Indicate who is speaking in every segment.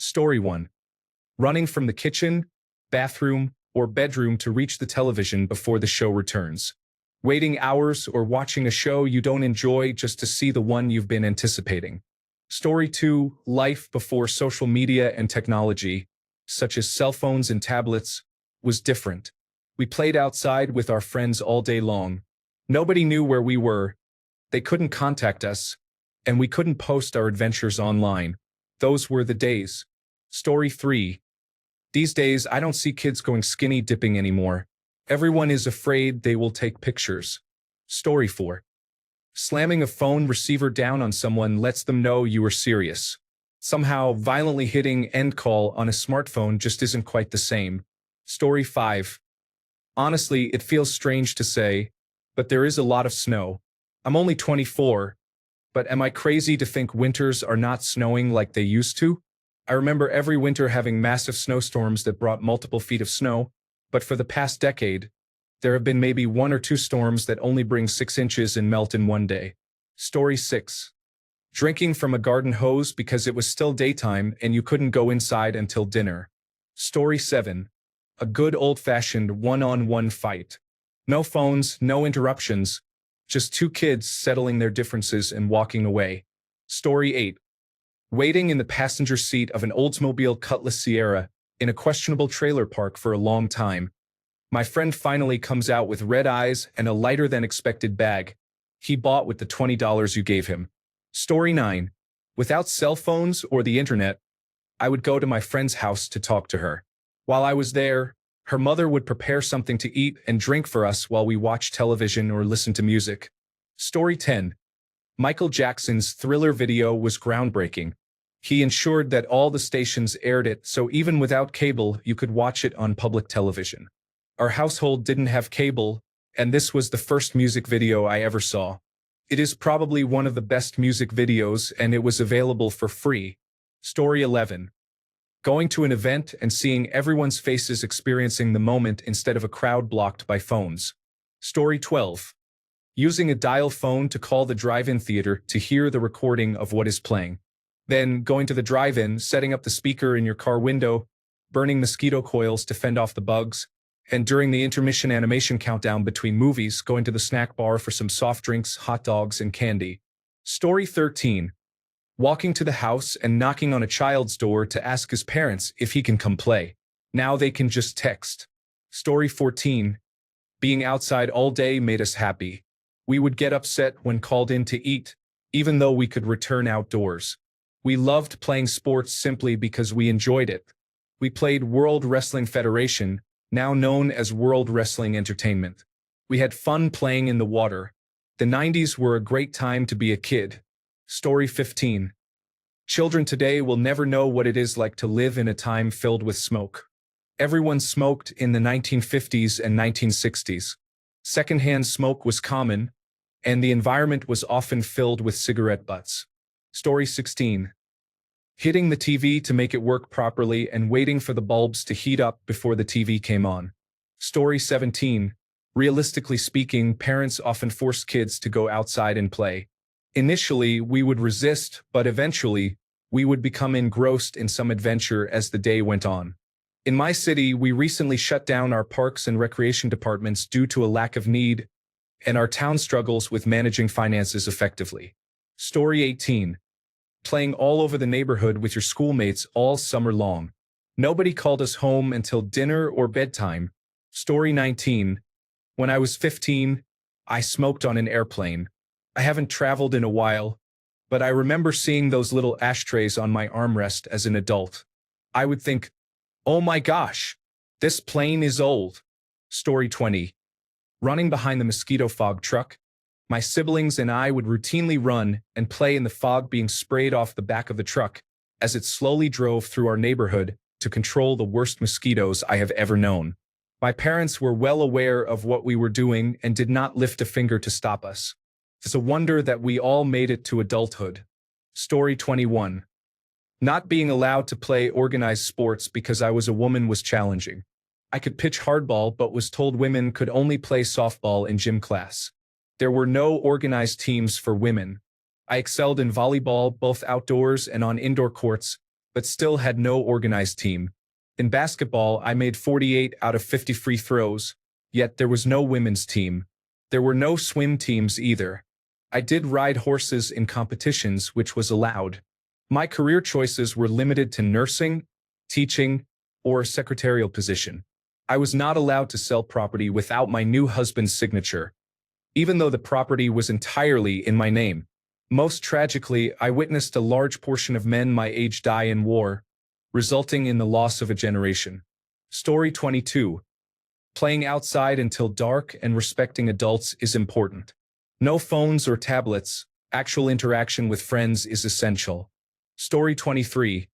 Speaker 1: Story 1. Running from the kitchen, bathroom, or bedroom to reach the television before the show returns. Waiting hours or watching a show you don't enjoy just to see the one you've been anticipating. Story 2. Life before social media and technology, such as cell phones and tablets, was different. We played outside with our friends all day long. Nobody knew where we were. They couldn't contact us, and we couldn't post our adventures online. Those were the days. Story 3. These days, I don't see kids going skinny dipping anymore. Everyone is afraid they will take pictures. Story 4. Slamming a phone receiver down on someone lets them know you are serious. Somehow, violently hitting end call on a smartphone just isn't quite the same. Story 5. Honestly, it feels strange to say, but there is a lot of snow. I'm only 24, but am I crazy to think winters are not snowing like they used to? I remember every winter having massive snowstorms that brought multiple feet of snow, but for the past decade, there have been maybe 1 or 2 storms that only bring 6 inches and melt in one day. Story 6. Drinking from a garden hose because it was still daytime and you couldn't go inside until dinner. Story 7. A good old-fashioned one-on-one fight. No phones, no interruptions, just 2 kids settling their differences and walking away. Story 8. Waiting in the passenger seat of an Oldsmobile Cutlass Sierra in a questionable trailer park for a long time. My friend finally comes out with red eyes and a lighter-than-expected bag he bought with the $20 you gave him. Story 9. Without cell phones or the internet, I would go to my friend's house to talk to her. While I was there, her mother would prepare something to eat and drink for us while we watched television or listened to music. Story 10. Michael Jackson's Thriller video was groundbreaking. He ensured that all the stations aired it, so even without cable, you could watch it on public television. Our household didn't have cable, and this was the first music video I ever saw. It is probably one of the best music videos, and it was available for free. Story 11. Going to an event and seeing everyone's faces experiencing the moment instead of a crowd blocked by phones. Story 12. Using a dial phone to call the drive-in theater to hear the recording of what is playing. Then going to the drive-in, setting up the speaker in your car window, burning mosquito coils to fend off the bugs, and during the intermission animation countdown between movies, going to the snack bar for some soft drinks, hot dogs, and candy. Story 13. Walking to the house and knocking on a child's door to ask his parents if he can come play. Now they can just text. Story 14. Being outside all day made us happy. We would get upset when called in to eat, even though we could return outdoors. We loved playing sports simply because we enjoyed it. We played World Wrestling Federation, now known as World Wrestling Entertainment. We had fun playing in the water. The 90s were a great time to be a kid. Story 15. Children today will never know what it is like to live in a time filled with smoke. Everyone smoked in the 1950s and 1960s. Secondhand smoke was common, and the environment was often filled with cigarette butts. Story 16. Hitting the TV to make it work properly and waiting for the bulbs to heat up before the TV came on. Story 17. Realistically speaking, parents often forced kids to go outside and play. Initially, we would resist, but eventually, we would become engrossed in some adventure as the day went on. In my city, we recently shut down our parks and recreation departments due to a lack of need, and our town struggles with managing finances effectively. Story 18. Playing all over the neighborhood with your schoolmates all summer long. Nobody called us home until dinner or bedtime. Story 19. When I was 15, I smoked on an airplane. I haven't traveled in a while, but I remember seeing those little ashtrays on my armrest as an adult. I would think, oh my gosh, this plane is old. Story 20. Running behind the mosquito fog truck, my siblings and I would routinely run and play in the fog being sprayed off the back of the truck as it slowly drove through our neighborhood to control the worst mosquitoes I have ever known. My parents were well aware of what we were doing and did not lift a finger to stop us. It's a wonder that we all made it to adulthood. Story 21. Not being allowed to play organized sports because I was a woman was challenging. I could pitch hardball but was told women could only play softball in gym class. There were no organized teams for women. I excelled in volleyball both outdoors and on indoor courts, but still had no organized team. In basketball, I made 48 out of 50 free throws, yet there was no women's team. There were no swim teams either. I did ride horses in competitions, which was allowed. My career choices were limited to nursing, teaching, or a secretarial position. I was not allowed to sell property without my new husband's signature, even though the property was entirely in my name. Most tragically, I witnessed a large portion of men my age die in war, resulting in the loss of a generation. Story 22. Playing outside until dark and respecting adults is important. No phones or tablets, actual interaction with friends is essential. Story 23.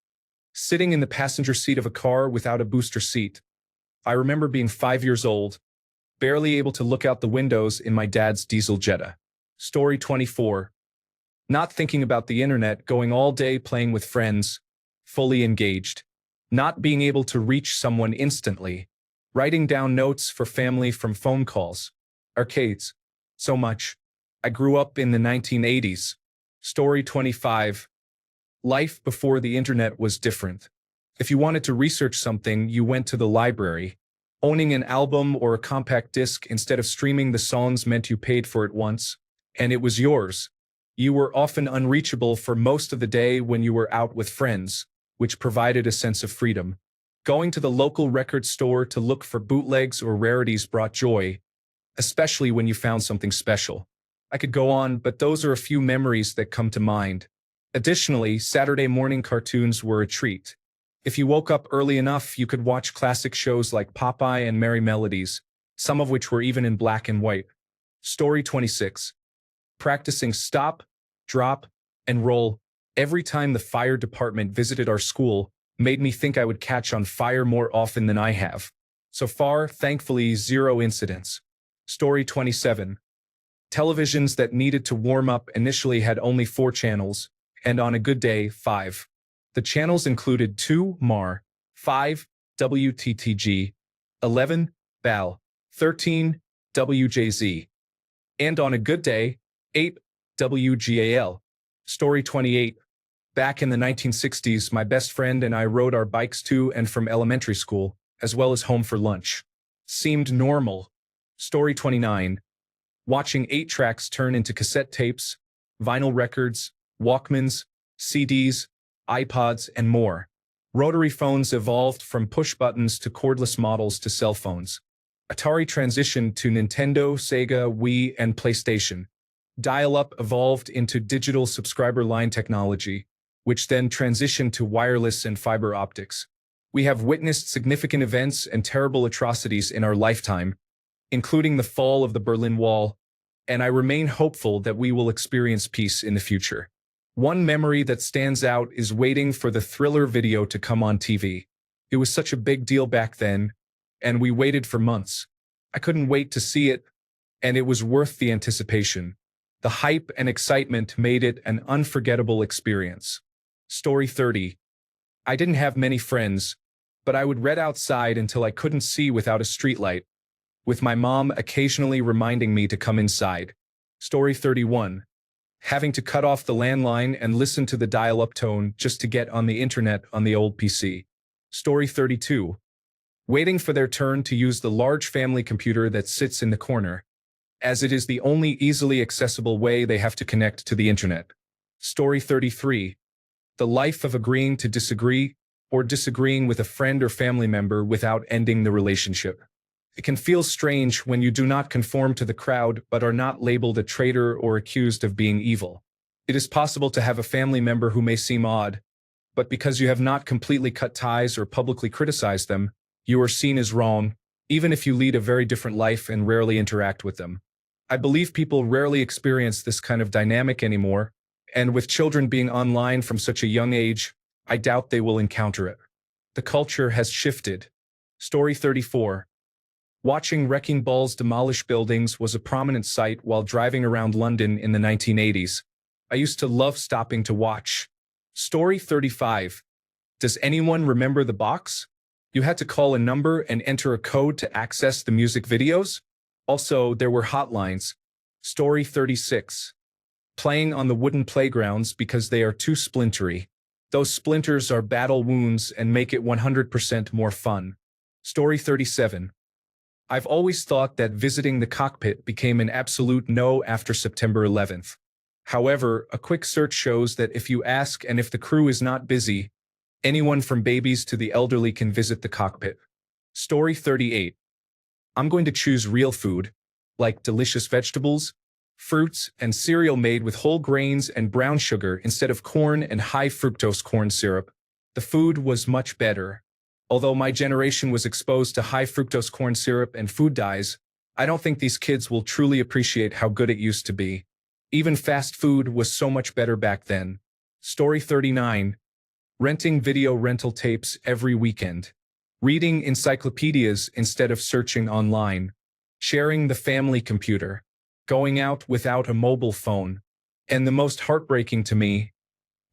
Speaker 1: Sitting in the passenger seat of a car without a booster seat. I remember being 5 years old, barely able to look out the windows in my dad's diesel Jetta. Story 24. Not thinking about the internet, going all day playing with friends, fully engaged. Not being able to reach someone instantly. Writing down notes for family from phone calls. Arcades. So much. I grew up in the 1980s. Story 25. Life before the internet was different. If you wanted to research something, you went to the library. Owning an album or a compact disc instead of streaming the songs meant you paid for it once, and it was yours. You were often unreachable for most of the day when you were out with friends, which provided a sense of freedom. Going to the local record store to look for bootlegs or rarities brought joy, especially when you found something special. I could go on, but those are a few memories that come to mind. Additionally, Saturday morning cartoons were a treat. If you woke up early enough, you could watch classic shows like Popeye and Merry Melodies, some of which were even in black and white. Story 26. Practicing stop, drop, and roll every time the fire department visited our school made me think I would catch on fire more often than I have. So far, thankfully, 0 incidents. Story 27. Televisions that needed to warm up initially had only 4 channels, and on a good day, 5. The channels included 2 MAR, 5 WTTG, 11 BAL, 13 WJZ, and on a good day, 8 WGAL. Story 28. Back in the 1960s, my best friend and I rode our bikes to and from elementary school, as well as home for lunch. Seemed normal. Story 29. Watching 8-tracks turn into cassette tapes, vinyl records, Walkmans, CDs, iPods, and more. Rotary phones evolved from push buttons to cordless models to cell phones. Atari transitioned to Nintendo, Sega, Wii, and PlayStation. Dial-up evolved into digital subscriber line technology, which then transitioned to wireless and fiber optics. We have witnessed significant events and terrible atrocities in our lifetime, including the fall of the Berlin Wall, and I remain hopeful that we will experience peace in the future. One memory that stands out is waiting for the Thriller video to come on TV. It was such a big deal back then, and we waited for months. I couldn't wait to see it, and it was worth the anticipation. The hype and excitement made it an unforgettable experience. Story 30. I didn't have many friends, but I would read outside until I couldn't see without a streetlight, with my mom occasionally reminding me to come inside. Story 31. Having to cut off the landline and listen to the dial-up tone just to get on the internet on the old PC. Story 32. Waiting for their turn to use the large family computer that sits in the corner, as it is the only easily accessible way they have to connect to the internet. Story 33. The life of agreeing to disagree, or disagreeing with a friend or family member without ending the relationship. It can feel strange when you do not conform to the crowd but are not labeled a traitor or accused of being evil. It is possible to have a family member who may seem odd, but because you have not completely cut ties or publicly criticized them, you are seen as wrong, even if you lead a very different life and rarely interact with them. I believe people rarely experience this kind of dynamic anymore, and with children being online from such a young age, I doubt they will encounter it. The culture has shifted. Story 34. Watching wrecking balls demolish buildings was a prominent sight while driving around London in the 1980s. I used to love stopping to watch. Story 35. Does anyone remember the box? You had to call a number and enter a code to access the music videos. Also, there were hotlines. Story 36. Playing on the wooden playgrounds because they are too splintery. Those splinters are battle wounds and make it 100% more fun. Story 37. I've always thought that visiting the cockpit became an absolute no after September 11th. However, a quick search shows that if you ask and if the crew is not busy, anyone from babies to the elderly can visit the cockpit. Story 38. I'm going to choose real food, like delicious vegetables, fruits, and cereal made with whole grains and brown sugar instead of corn and high fructose corn syrup. The food was much better. Although my generation was exposed to high fructose corn syrup and food dyes, I don't think these kids will truly appreciate how good it used to be. Even fast food was so much better back then. Story 39. Renting video rental tapes every weekend. Reading encyclopedias instead of searching online. Sharing the family computer. Going out without a mobile phone. And the most heartbreaking to me,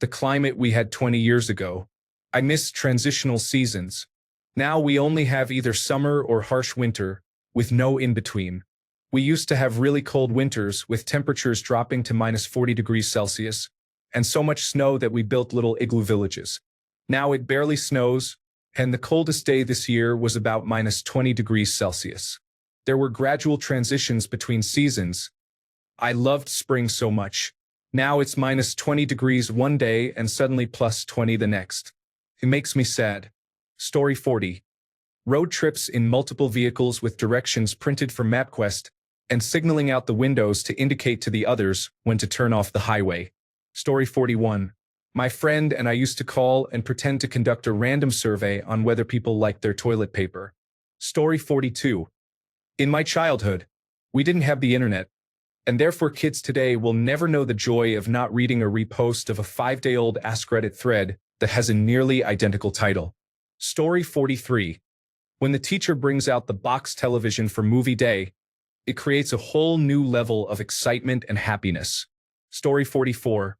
Speaker 1: the climate we had 20 years ago. I miss transitional seasons. Now we only have either summer or harsh winter, with no in-between. We used to have really cold winters with temperatures dropping to -40 degrees Celsius, and so much snow that we built little igloo villages. Now it barely snows, and the coldest day this year was about -20 degrees Celsius. There were gradual transitions between seasons. I loved spring so much. Now it's -20 degrees one day and suddenly +20 the next. It makes me sad. Story 40. Road trips in multiple vehicles with directions printed from MapQuest and signaling out the windows to indicate to the others when to turn off the highway. Story 41. My friend and I used to call and pretend to conduct a random survey on whether people liked their toilet paper. Story 42. In my childhood, we didn't have the internet, and therefore kids today will never know the joy of not reading a repost of a 5-day-old AskReddit thread that has a nearly identical title. Story 43. When the teacher brings out the box television for movie day, it creates a whole new level of excitement and happiness. Story 44.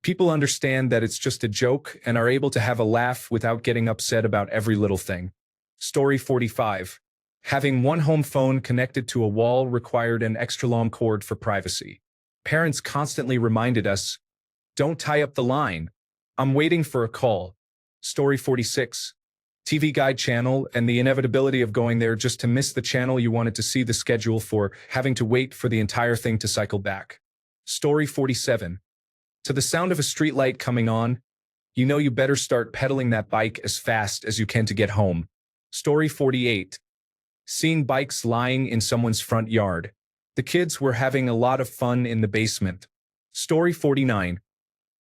Speaker 1: People understand that it's just a joke and are able to have a laugh without getting upset about every little thing. Story 45. Having one home phone connected to a wall required an extra long cord for privacy. Parents constantly reminded us, "Don't tie up the line. I'm waiting for a call." Story 46. TV Guide channel and the inevitability of going there just to miss the channel you wanted to see the schedule for, having to wait for the entire thing to cycle back. Story 47. To the sound of a streetlight coming on, you know you better start pedaling that bike as fast as you can to get home. Story 48. Seeing bikes lying in someone's front yard. The kids were having a lot of fun in the basement. Story 49.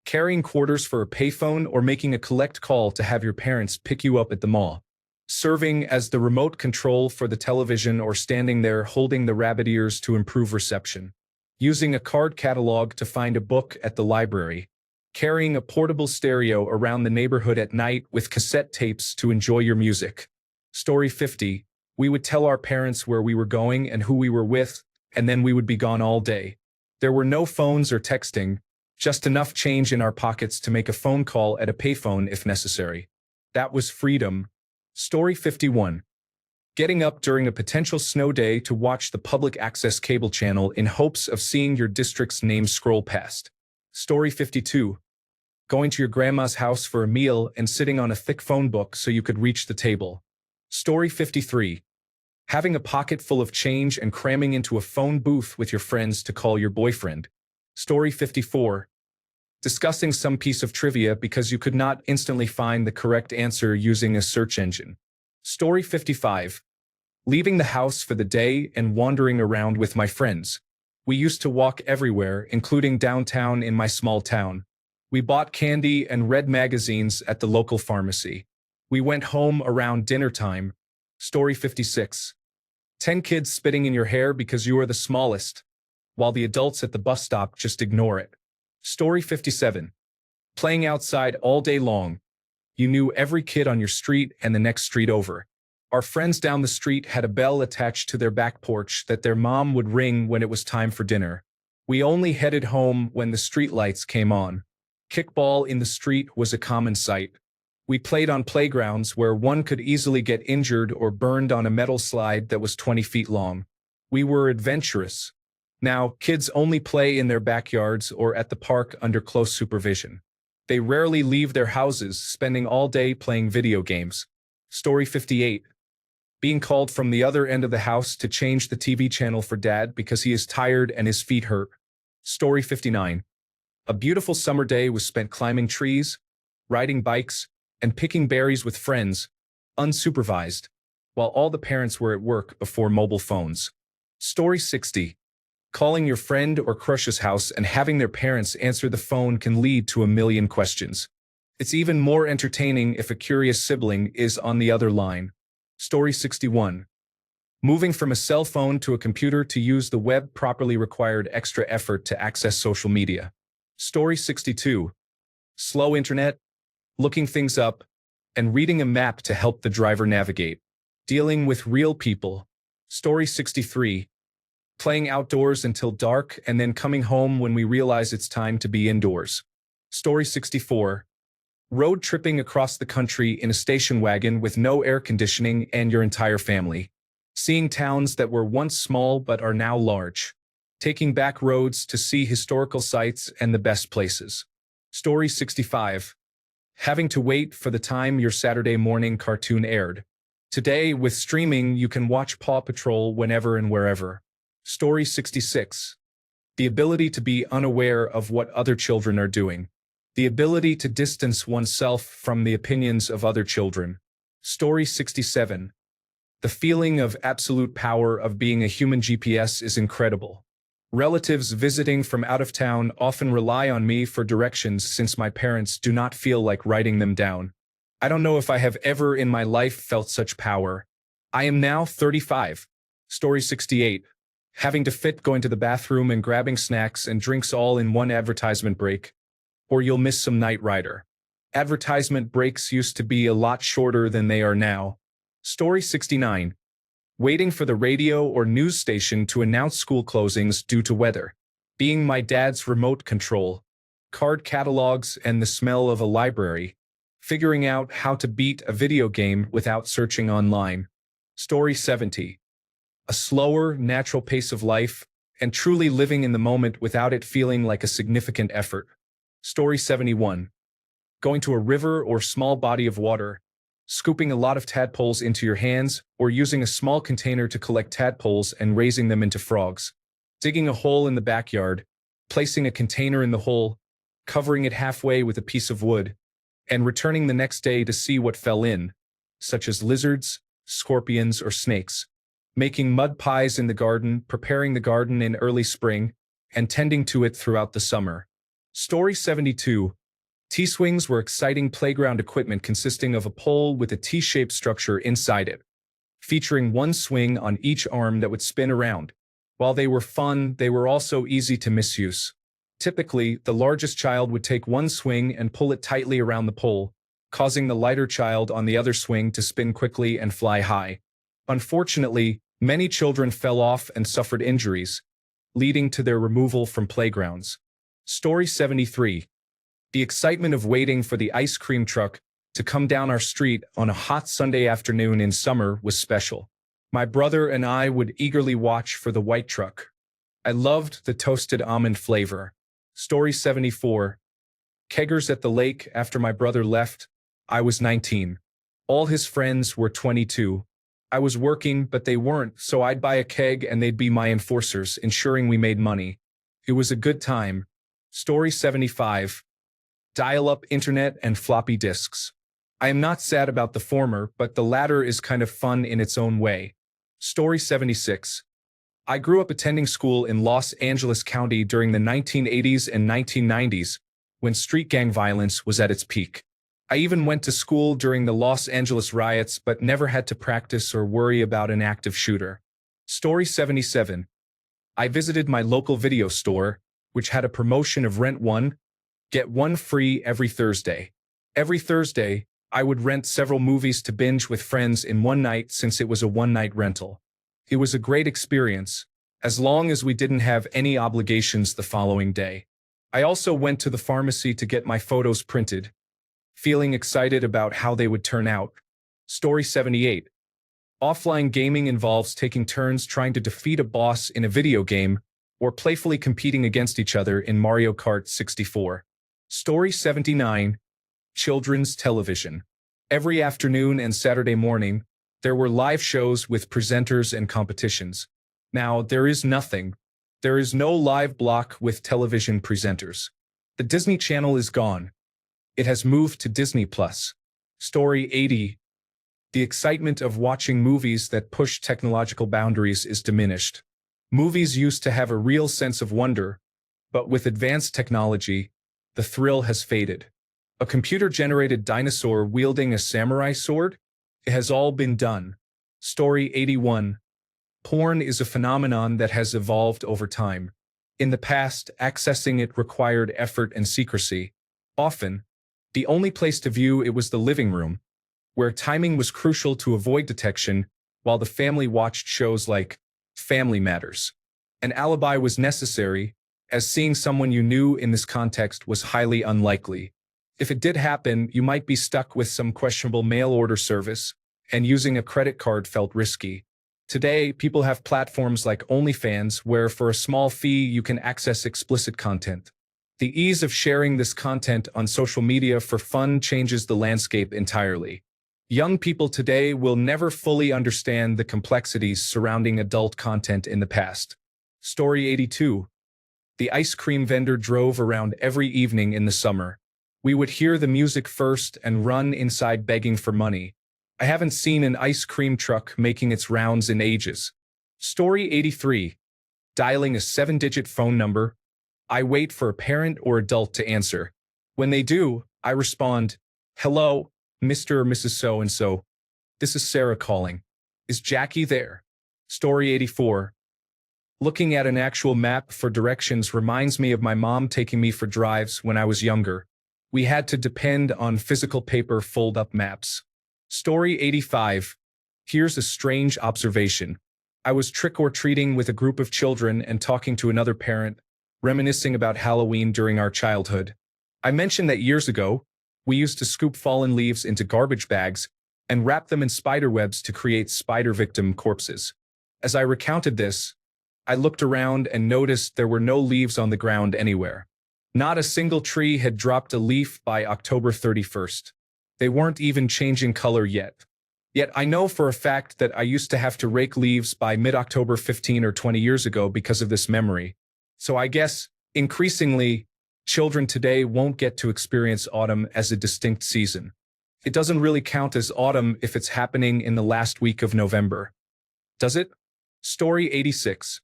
Speaker 1: Carrying quarters for a payphone or making a collect call to have your parents pick you up at the mall. Serving as the remote control for the television or standing there holding the rabbit ears to improve reception. Using a card catalog to find a book at the library. Carrying a portable stereo around the neighborhood at night with cassette tapes to enjoy your music. Story 50. We would tell our parents where we were going and who we were with, and then we would be gone all day. There were no phones or texting, just enough change in our pockets to make a phone call at a payphone if necessary. That was freedom. Story 51. Getting up during a potential snow day to watch the public access cable channel in hopes of seeing your district's name scroll past. Story 52. Going to your grandma's house for a meal and sitting on a thick phone book so you could reach the table. Story 53. Having a pocket full of change and cramming into a phone booth with your friends to call your boyfriend. Story 54. Discussing some piece of trivia because you could not instantly find the correct answer using a search engine. Story 55. Leaving the house for the day and wandering around with my friends. We used to walk everywhere, including downtown in my small town. We bought candy and read magazines at the local pharmacy. We went home around dinner time. Story 56. 10 kids spitting in your hair because you are the smallest, while the adults at the bus stop just ignore it. Story 57. Playing outside all day long. You knew every kid on your street and the next street over. Our friends down the street had a bell attached to their back porch that their mom would ring when it was time for dinner. We only headed home when the street lights came on. Kickball in the street was a common sight. We played on playgrounds where one could easily get injured or burned on a metal slide that was 20 feet long. We were adventurous. Now, kids only play in their backyards or at the park under close supervision. They rarely leave their houses, spending all day playing video games. Story 58. Being called from the other end of the house to change the TV channel for dad because he is tired and his feet hurt. Story 59. A beautiful summer day was spent climbing trees, riding bikes, and picking berries with friends, unsupervised, while all the parents were at work before mobile phones. Story 60. Calling your friend or crush's house and having their parents answer the phone can lead to a million questions. It's even more entertaining if a curious sibling is on the other line. Story 61. Moving from a cell phone to a computer to use the web properly required extra effort to access social media. Story 62. Slow internet, looking things up, and reading a map to help the driver navigate. Dealing with real people. Story 63. Playing outdoors until dark and then coming home when we realize it's time to be indoors. Story 64. Road tripping across the country in a station wagon with no air conditioning and your entire family. Seeing towns that were once small but are now large. Taking back roads to see historical sites and the best places. Story 65. Having to wait for the time your Saturday morning cartoon aired. Today, with streaming, you can watch Paw Patrol whenever and wherever. Story 66. The ability to be unaware of what other children are doing. The ability to distance oneself from the opinions of other children. Story 67. The feeling of absolute power of being a human GPS is incredible. Relatives visiting from out of town often rely on me for directions since my parents do not feel like writing them down. I don't know if I have ever in my life felt such power. I am now 35. Story 68. Having to fit going to the bathroom and grabbing snacks and drinks all in one advertisement break. Or you'll miss some Knight Rider. Advertisement breaks used to be a lot shorter than they are now. Story 69. Waiting for the radio or news station to announce school closings due to weather. Being my dad's remote control. Card catalogs and the smell of a library. Figuring out how to beat a video game without searching online. Story 70. A slower, natural pace of life, and truly living in the moment without it feeling like a significant effort. Story 71. Going to a river or small body of water, scooping a lot of tadpoles into your hands, or using a small container to collect tadpoles and raising them into frogs. Digging a hole in the backyard, placing a container in the hole, covering it halfway with a piece of wood, and returning the next day to see what fell in, such as lizards, scorpions, or snakes. Making mud pies in the garden, preparing the garden in early spring, and tending to it throughout the summer. Story 72. T-swings were exciting playground equipment consisting of a pole with a T-shaped structure inside it, featuring one swing on each arm that would spin around. While they were fun, they were also easy to misuse. Typically, the largest child would take one swing and pull it tightly around the pole, causing the lighter child on the other swing to spin quickly and fly high. Unfortunately, many children fell off and suffered injuries, leading to their removal from playgrounds. Story 73. The excitement of waiting for the ice cream truck to come down our street on a hot Sunday afternoon in summer was special. My brother and I would eagerly watch for the white truck. I loved the toasted almond flavor. Story 74. Keggers at the lake after my brother left. I was 19. All his friends were 22. I was working, but they weren't, so I'd buy a keg and they'd be my enforcers, ensuring we made money. It was a good time. Story 75. Dial-up internet and floppy disks. I am not sad about the former, but the latter is kind of fun in its own way. Story 76. I grew up attending school in Los Angeles County during the 1980s and 1990s, when street gang violence was at its peak. I even went to school during the Los Angeles riots but never had to practice or worry about an active shooter. Story 77. I visited my local video store, which had a promotion of rent one, get one free every Thursday. Every Thursday, I would rent several movies to binge with friends in one night since it was a one-night rental. It was a great experience, as long as we didn't have any obligations the following day. I also went to the pharmacy to get my photos printed, feeling excited about how they would turn out. Story 78. Offline gaming involves taking turns trying to defeat a boss in a video game or playfully competing against each other in Mario Kart 64. Story 79. Children's television. Every afternoon and Saturday morning, there were live shows with presenters and competitions. Now, there is nothing. There is no live block with television presenters. The Disney Channel is gone. It has moved to Disney Plus. Story 80. The excitement of watching movies that push technological boundaries is diminished. Movies used to have a real sense of wonder, but with advanced technology, the thrill has faded. A computer-generated dinosaur wielding a samurai sword? It has all been done. Story 81. Porn is a phenomenon that has evolved over time. In the past, accessing it required effort and secrecy. Often, the only place to view it was the living room, where timing was crucial to avoid detection while the family watched shows like Family Matters. An alibi was necessary, as seeing someone you knew in this context was highly unlikely. If it did happen, you might be stuck with some questionable mail order service, and using a credit card felt risky. Today, people have platforms like OnlyFans where for a small fee you can access explicit content. The ease of sharing this content on social media for fun changes the landscape entirely. Young people today will never fully understand the complexities surrounding adult content in the past. Story 82. The ice cream vendor drove around every evening in the summer. We would hear the music first and run inside begging for money. I haven't seen an ice cream truck making its rounds in ages. Story 83. Dialing a 7-digit phone number. I wait for a parent or adult to answer. When they do, I respond, "Hello, Mr. or Mrs. So-and-so. This is Sarah calling. Is Jackie there?" Story 84. Looking at an actual map for directions reminds me of my mom taking me for drives when I was younger. We had to depend on physical paper fold-up maps. Story 85. Here's a strange observation. I was trick-or-treating with a group of children and talking to another parent, reminiscing about Halloween during our childhood. I mentioned that years ago, we used to scoop fallen leaves into garbage bags and wrap them in spider webs to create spider victim corpses. As I recounted this, I looked around and noticed there were no leaves on the ground anywhere. Not a single tree had dropped a leaf by October 31st. They weren't even changing color yet. Yet I know for a fact that I used to have to rake leaves by mid-October 15 or 20 years ago because of this memory. So I guess, increasingly, children today won't get to experience autumn as a distinct season. It doesn't really count as autumn if it's happening in the last week of November. Does it? Story 86.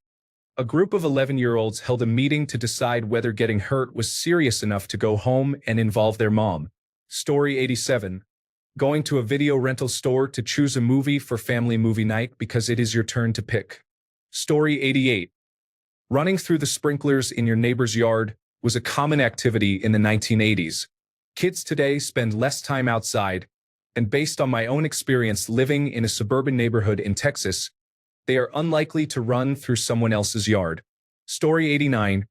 Speaker 1: A group of 11-year-olds held a meeting to decide whether getting hurt was serious enough to go home and involve their mom. Story 87. Going to a video rental store to choose a movie for family movie night because it is your turn to pick. Story 88. Running through the sprinklers in your neighbor's yard was a common activity in the 1980s. Kids today spend less time outside, and based on my own experience living in a suburban neighborhood in Texas, they are unlikely to run through someone else's yard. Story 89.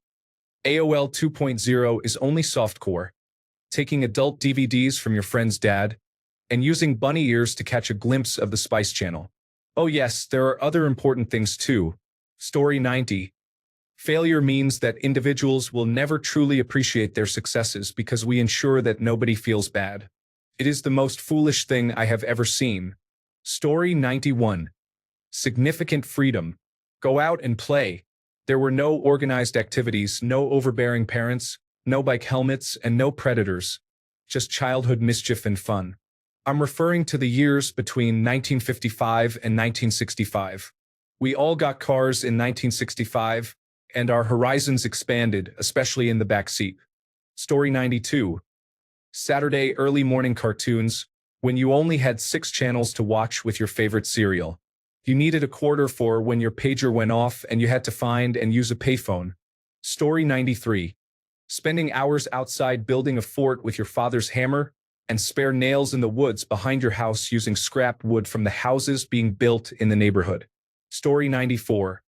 Speaker 1: AOL 2.0 is only softcore. Taking adult DVDs from your friend's dad, and using bunny ears to catch a glimpse of the Spice Channel. Oh yes, there are other important things too. Story 90. Failure means that individuals will never truly appreciate their successes because we ensure that nobody feels bad. It is the most foolish thing I have ever seen. Story 91. Significant freedom. Go out and play. There were no organized activities, no overbearing parents, no bike helmets, and no predators. Just childhood mischief and fun. I'm referring to the years between 1955 and 1965. We all got cars in 1965, and our horizons expanded, especially in the back seat. Story 92. Saturday early morning cartoons, when you only had 6 channels to watch with your favorite cereal. You needed a quarter for when your pager went off and you had to find and use a payphone. Story 93. Spending hours outside building a fort with your father's hammer and spare nails in the woods behind your house using scrap wood from the houses being built in the neighborhood. Story 94.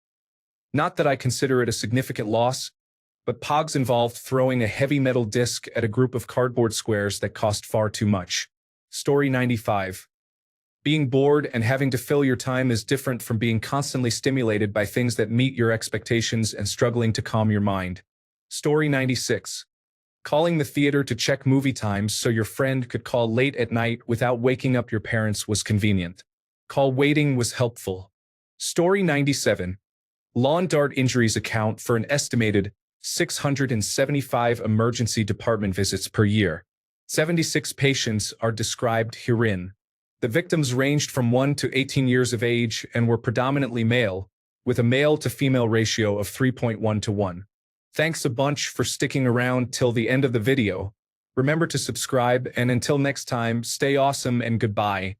Speaker 1: Not that I consider it a significant loss, but Pogs involved throwing a heavy metal disc at a group of cardboard squares that cost far too much. Story 95. Being bored and having to fill your time is different from being constantly stimulated by things that meet your expectations and struggling to calm your mind. Story 96. Calling the theater to check movie times so your friend could call late at night without waking up your parents was convenient. Call waiting was helpful. Story 97. Lawn dart injuries account for an estimated 675 emergency department visits per year. 76 patients are described herein. The victims ranged from 1 to 18 years of age and were predominantly male, with a male-to-female ratio of 3.1 to 1. Thanks a bunch for sticking around till the end of the video. Remember to subscribe, and until next time, stay awesome and goodbye.